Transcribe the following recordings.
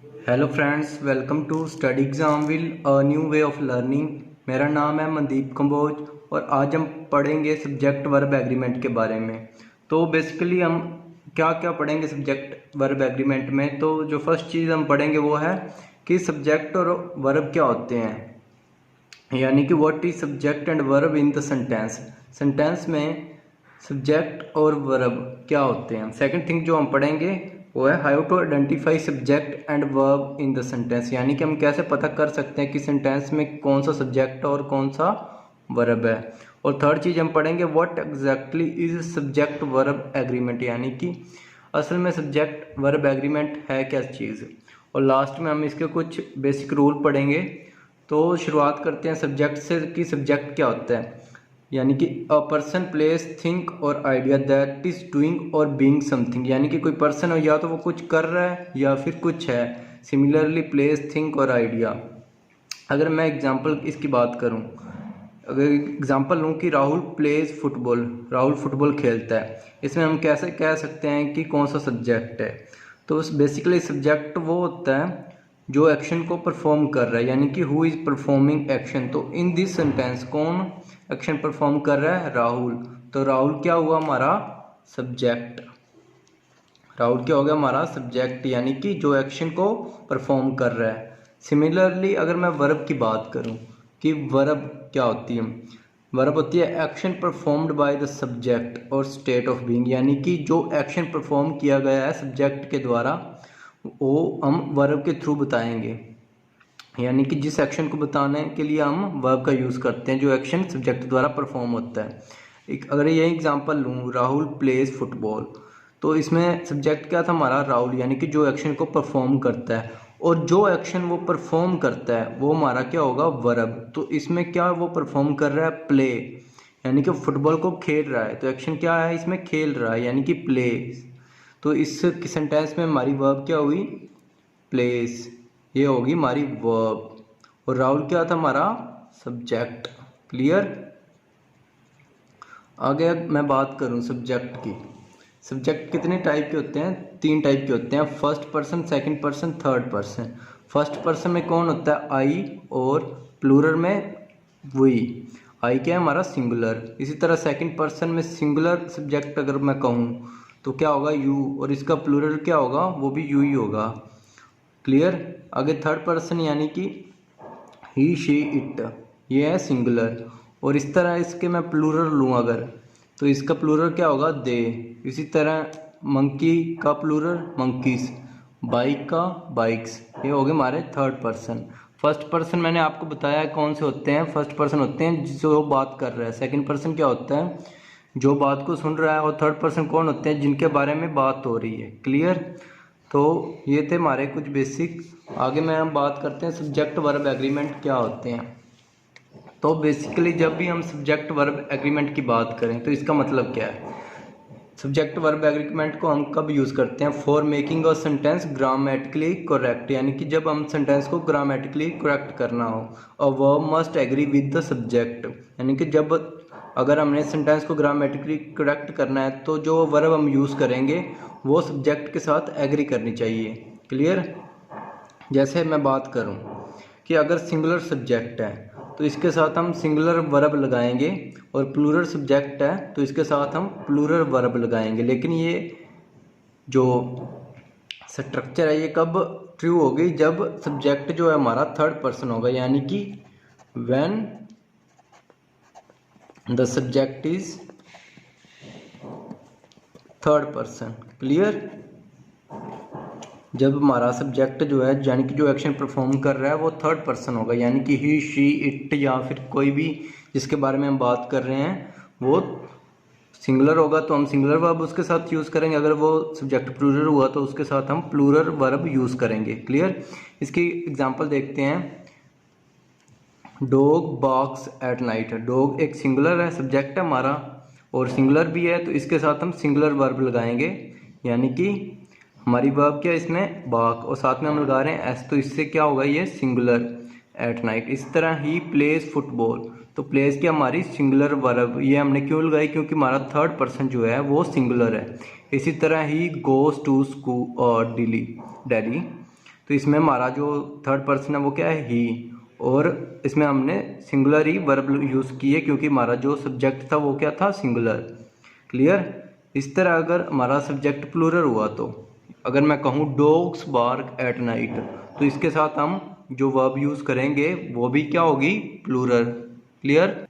Hello friends, welcome to study exam will a new way of learning. मेरा नाम है मनदीप कंबोज और आज हम पढ़ेंगे सब्जेक्ट वर्ब एग्रीमेंट के बारे में। तो बेसिकली हम क्या क्या पढ़ेंगे सब्जेक्ट वर्ब एग्रीमेंट में। तो जो फर्स्ट चीज़ हम पढ़ेंगे वो है कि सब्जेक्ट और वर्ब क्या होते हैं, यानी कि what is subject and verb in the sentence. Sentence में सब्जेक्ट और वर्ब क्या होते हैं। सेकंड थिंग जो हम पढ़ेंगे वो है how to identify subject and verb in the sentence, यानी कि हम कैसे पता कर सकते हैं कि सेंटेंस में कौन सा सब्जेक्ट और कौन सा वर्ब है। और थर्ड चीज़ हम पढ़ेंगे what exactly is subject verb agreement, यानी कि असल में सब्जेक्ट वर्ब एग्रीमेंट है क्या चीज़। और लास्ट में हम इसके कुछ बेसिक रूल पढ़ेंगे। तो शुरुआत करते हैं सब्जेक्ट से कि सब्जेक्ट क्या होता है, यानी कि अ पर्सन प्लेस थिंक और आइडिया दैट इज डूइंग और बीइंग समथिंग, यानी कि कोई पर्सन हो या तो वो कुछ कर रहा है या फिर कुछ है। सिमिलरली प्लेस थिंक और आइडिया। अगर मैं एग्जांपल इसकी बात करूं, अगर एग्जांपल लूं कि Rahul plays football, Rahul football खेलता है, इसमें हम कैसे कह सकते हैं कि कौन सा सब्जेक्ट है। तो बेसिकली सब्जेक्ट वो होता है जो एक्शन को परफॉर्म कर रहा है, यानी कि हु इज परफॉर्मिंग एक्शन। तो इन दिस सेंटेंस कौन एक्शन परफॉर्म कर रहा है, राहुल। तो राहुल क्या हुआ हमारा सब्जेक्ट, राहुल क्या हो गया हमारा सब्जेक्ट, यानी कि जो एक्शन को परफॉर्म कर रहा है। सिमिलरली अगर मैं वर्ब की बात करूं कि वर्ब क्या होती है, वर्ब होती है action performed by the subject और स्टेट ऑफ बीइंग, यानी कि जो एक्शन परफॉर्म किया गया है सब्जेक्ट के द्वारा वो हम वर्ब के थ्रू बताएंगे, यानी कि जिस एक्शन को बताने के लिए हम वर्ब का यूज़ करते हैं, जो एक्शन सब्जेक्ट द्वारा परफॉर्म होता है। एक अगर ये एग्जांपल लूँ, राहुल प्लेज फुटबॉल, तो इसमें सब्जेक्ट क्या था हमारा, राहुल, यानी कि जो एक्शन को परफॉर्म करता है। और जो एक्शन वो परफॉर्म करता है वो हमारा क्या होगा, वर्ब। तो इसमें क्या वो परफॉर्म कर रहा है, प्ले, यानी कि फुटबॉल को खेल रहा है। तो एक्शन क्या है इसमें, खेल रहा है, यानी कि प्ले। तो इस सेंटेंस में हमारी वर्ब क्या हुई, प्लेस, ये होगी हमारी वर्ब। और राहुल क्या था हमारा सब्जेक्ट। क्लियर। आगे मैं बात करूं सब्जेक्ट की, सब्जेक्ट कितने टाइप के होते हैं, तीन टाइप के होते हैं, first person, second person, third person. First person में कौन होता है, आई, और प्लूरल में वी। आई क्या है हमारा सिंगुलर। इसी तरह सेकंड पर्सन में सिंगुलर सब्जेक्ट अगर मैं कहूँ तो क्या होगा, यू, और इसका प्लूरल क्या होगा, वो भी यू ही होगा। क्लियर। आगे थर्ड पर्सन यानी कि ही शी इट, ये है सिंगुलर। और इस तरह इसके मैं प्लूरल लूँ अगर, तो इसका प्लूरल क्या होगा, दे। इसी तरह मंकी का प्लूरल मंकीज, बाइक का बाइक्स, ये हो गए हमारे थर्ड पर्सन। फर्स्ट पर्सन मैंने आपको बताया है कौन से होते हैं, फर्स्ट पर्सन होते हैं जो बात कर रहा है, सेकंड पर्सन क्या होता है जो बात को सुन रहा है, और थर्ड पर्सन कौन होते हैं जिनके बारे में बात हो रही है। क्लियर। तो ये थे हमारे कुछ बेसिक। आगे में हम बात करते हैं सब्जेक्ट वर्ब एग्रीमेंट क्या होते हैं। तो बेसिकली जब भी हम सब्जेक्ट वर्ब एग्रीमेंट की बात करें तो इसका मतलब क्या है। सब्जेक्ट वर्ब एग्रीमेंट को हम कब यूज़ करते हैं, for making a sentence grammatically correct, यानी कि जब हम सेंटेंस को ग्रामेटिकली करेक्ट करना हो। A verb must agree with the subject, यानी कि जब अगर हमने सेंटेंस को ग्रामेटिकली करेक्ट करना है तो जो वर्ब हम यूज़ करेंगे वो सब्जेक्ट के साथ एग्री करनी चाहिए। क्लियर। जैसे मैं बात करूं कि अगर सिंगुलर सब्जेक्ट है तो इसके साथ हम सिंगुलर वर्ब लगाएंगे, और प्लूरल सब्जेक्ट है तो इसके साथ हम प्लूरल वर्ब लगाएंगे। लेकिन ये जो स्ट्रक्चर है ये कब ट्रू होगी, जब सब्जेक्ट जो है हमारा थर्ड पर्सन होगा, यानी कि when the subject is third person. Clear. जब हमारा सब्जेक्ट जो है यानी कि जो एक्शन परफॉर्म कर रहा है वो थर्ड पर्सन होगा, यानी कि ही शी इट या फिर कोई भी जिसके बारे में हम बात कर रहे हैं वो सिंगुलर होगा तो हम सिंगुलर वर्ब उसके साथ यूज़ करेंगे। अगर वो सब्जेक्ट प्लूरल हुआ तो उसके साथ हम प्लूरल वर्ब यूज़ करेंगे। क्लियर। इसकी एग्जांपल देखते हैं। Dog barks at night, dog एक सिंगुलर है, सब्जेक्ट है हमारा और सिंगुलर भी है, तो इसके साथ हम सिंगुलर वर्ब लगाएंगे, यानी कि हमारी वर्ब क्या है इसमें, बार्क, और साथ में हम लगा रहे हैं एस, तो इससे क्या होगा, ये सिंगुलर एट नाइट। इस तरह ही प्लेज फुटबॉल, तो प्लेज की हमारी सिंगुलर वर्ब, ये हमने क्यों लगाई, क्योंकि हमारा थर्ड पर्सन जो है वो सिंगुलर है। इसी तरह ही गोज टू स्कूल और दिल्ली, दिल्ली, तो इसमें हमारा जो थर्ड पर्सन है वो क्या है, ही, और इसमें हमने सिंगुलर ही वर्ब यूज़ किए क्योंकि हमारा जो सब्जेक्ट था वो क्या था, सिंगुलर। क्लियर। इस तरह अगर हमारा सब्जेक्ट प्लूरल हुआ तो अगर मैं कहूँ डॉग्स बार्क एट नाइट, तो इसके साथ हम जो वर्ब यूज़ करेंगे वो भी क्या होगी, प्लूरल। क्लियर।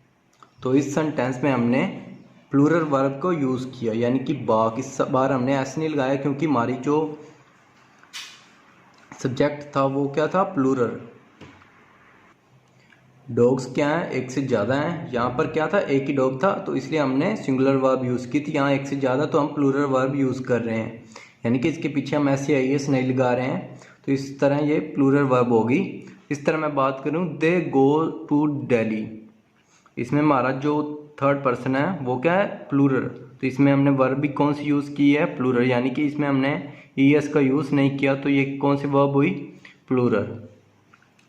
तो इस सेंटेंस में हमने प्लूरल वर्ब को यूज़ किया, यानी कि बाक। इस बार हमने ऐसे नहीं लगाया क्योंकि हमारी जो सब्जेक्ट था वो क्या था, प्लूरल। डॉग्स क्या है, एक से ज़्यादा हैं। यहाँ पर क्या था, एक ही डॉग था, तो इसलिए हमने सिंगुलर वर्ब यूज़ की थी। यहाँ एक से ज़्यादा तो हम प्लूरल वर्ब यूज़ कर रहे हैं, यानी कि इसके पीछे हम ऐसे IES नहीं लगा रहे हैं, तो इस तरह ये प्लूरल वर्ब होगी। इस तरह मैं बात करूँ, दे गो टू दिल्ली, इसमें हमारा जो थर्ड पर्सन है वो क्या है, प्लूरल। तो इसमें हमने वर्ब भी कौन सी यूज़ की है, प्लूरल, यानी कि इसमें हमने ES का यूज़ नहीं किया, तो ये कौन सी वर्ब हुई, प्लूरल।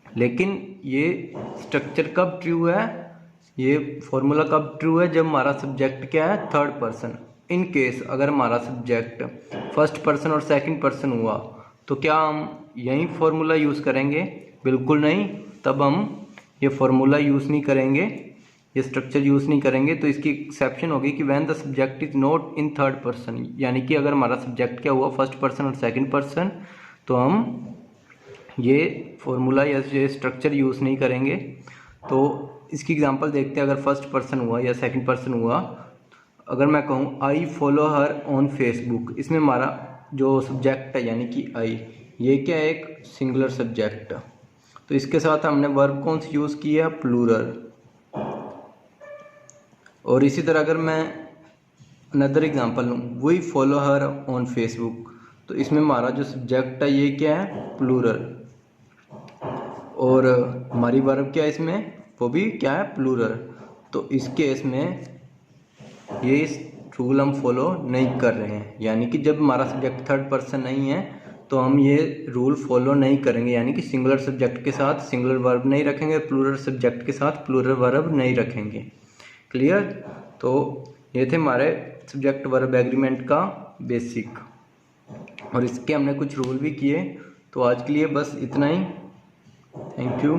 लेकिन ये स्ट्रक्चर कब ट्रू है, ये फॉर्मूला कब ट्रू है, जब हमारा सब्जेक्ट क्या है, थर्ड पर्सन। इन केस अगर हमारा सब्जेक्ट फर्स्ट पर्सन और सेकंड पर्सन हुआ तो क्या हम यही फॉर्मूला यूज़ करेंगे, बिल्कुल नहीं। तब हम ये फॉर्मूला यूज़ नहीं करेंगे, ये स्ट्रक्चर यूज़ नहीं करेंगे। तो इसकी एक्सेप्शन होगी कि when the subject is not in third person, यानी कि अगर हमारा सब्जेक्ट क्या हुआ, फर्स्ट पर्सन और सेकंड पर्सन, तो हम ये फॉर्मूला या ये स्ट्रक्चर यूज़ नहीं करेंगे। तो इसकी एग्जांपल देखते हैं। अगर फर्स्ट पर्सन हुआ या सेकंड पर्सन हुआ, अगर मैं कहूँ I follow her on Facebook, इसमें हमारा जो सब्जेक्ट है यानी कि आई, ये क्या है, एक सिंगुलर सब्जेक्ट। तो इसके साथ हमने वर्ब कौन सी यूज़ की है, प्लूरल। और इसी तरह अगर मैं अनदर एग्जांपल लूँ, we follow her on Facebook, तो इसमें हमारा जो सब्जेक्ट है ये क्या है, प्लूरल, और हमारी वर्ब क्या है इसमें, वो भी क्या है, प्लूरल। तो इस केस में ये रूल हम फॉलो नहीं कर रहे हैं, यानी कि जब हमारा सब्जेक्ट थर्ड पर्सन नहीं है तो हम ये रूल फॉलो नहीं करेंगे, यानी कि सिंगुलर सब्जेक्ट के साथ सिंगुलर वर्ब नहीं रखेंगे, प्लूरल सब्जेक्ट के साथ प्लूरल वर्ब नहीं रखेंगे। क्लियर। तो ये थे हमारे सब्जेक्ट वर्ब एग्रीमेंट का बेसिक, और इसके हमने कुछ रूल भी किए। तो आज के लिए बस इतना ही। Thank you.